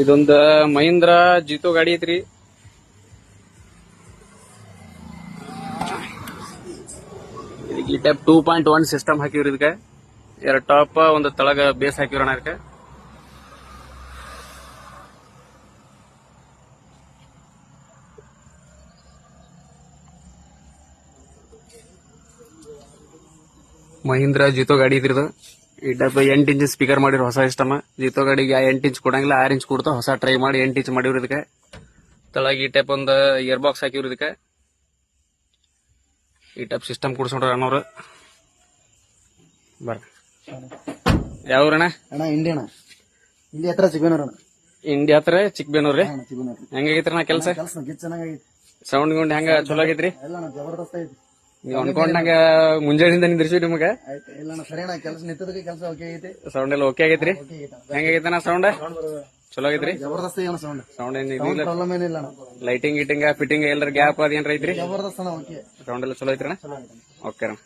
ಇದೊಂದು ಮಹೀಂದ್ರ ಜೀತೋ ಗಾಡಿ ಐತ್ರಿ. ಈ ಟೈಪ್ 2.1 ಸಿಸ್ಟಮ್ ಹಾಕಿವ್ರಿ. ಇದಕ್ಕೆ 2 ಟಾಪ್ ಒಂದು ತಳಗ ಬೇಸ್ ಹಾಕಿವ್ರಣ. ಇದಕ್ಕೆ ಮಹೀಂದ್ರ ಜೀತೋ ಗಾಡಿ ಇದ್ರದು. ಈ ಟೈಪ್ 8 ಇಂಚ್ ಸ್ಪೀಕರ್ ಮಾಡಿರೋ ಹೊಸ ಸಿಸ್ಟಮ್. ಜೀತೋ ಗಾಡಿಗೆ 8 ಇಂಚ್ ಕೊಡಂಗಿಲ್ಲ, 6 ಇಂಚ್ ಕೊಡ್ತಾ. ಹೊಸ ಟ್ರೈ ಮಾಡಿ 8 ಇಂಚ್ ಮಾಡಿವ್ರಿ. ಇದಕ್ಕೆ ತಳಗ ಈ ಟೈಪ್ ಒಂದು ಇಯರ್ ಬಾಕ್ಸ್ ಹಾಕಿವ್ರಿ. ಇದಕ್ಕೆ ಈ ಟೈಪ್ ಸಿಸ್ಟಮ್ ಕೊಡ್ಸೋಣ್ರ ಅನ್ನೋರು. ಬರ್ರಿ. ಯಾವ್ರಣ? ಅಣ್ಣ ಇಂಡಿಯಾ ಹತ್ರ ಚಿಕ್ಕಬೇನೂರು. ಇಂಡಿಯಾ ಹತ್ರ ಚಿಕ್ಕಬೇನೂರ್ರಿ. ಹೆಂಗಾಗೈತ್ರಿ ನಾ ಕೆಲಸ? ಚೆನ್ನಾಗೈತಿ. ಸೌಂಡ್ ಗಿಂಡ್ ಹೆಂಗ ಚಲೋ ಆಗೈತ್ರಿ? ಎಲ್ಲ ಜಬರ್ದಸ್ತ್ ಐತಿ. ನೀವ್ ಅನ್ಕೊಂಡಂಗ ಮುಂಜಾನೆಯಿಂದ ನಿಂದ್ರಿಸಿ ನಿಮ್ಗ? ಇಲ್ಲ ಸರಿ ಅಣ್ಣ, ಕೆಲಸ ನಿಂತದಕ್ಕೆ ಕೆಲಸ ಓಕೆ ಐತಿ. ಸೌಂಡ್ ಎಲ್ಲ ಓಕೆ ಆಗೈತ್ರಿ? ಹೆಂಗಾಗೈತನ ಸೌಂಡ್? ಚಲೋ ಆಗೈತ್ರಿ? ಜಬರ್ದಸ್ತ್ ಐತಿ ಸೌಂಡ್. ಸೌಂಡ್ ಏನ್ ಪ್ರಾಬ್ಲಮ್ ಏನಿಲ್ಲ. ಲೈಟಿಂಗ್ ಗೀಟಿಂಗ್ ಫಿಟ್ಟಿಂಗ್ ಎಲ್ಲರ ಗ್ಯಾಪ್ ಅದೇನ್ರ ಐತ್ರಿ? ಜಬರ್ದಸ್ತ್ ಅಣ್ಣ. ಓಕೆ. ಸೌಂಡ್ ಎಲ್ಲ ಚಲೋ ಐತ್ರಿ? ಓಕೆ ಅಣ್ಣ.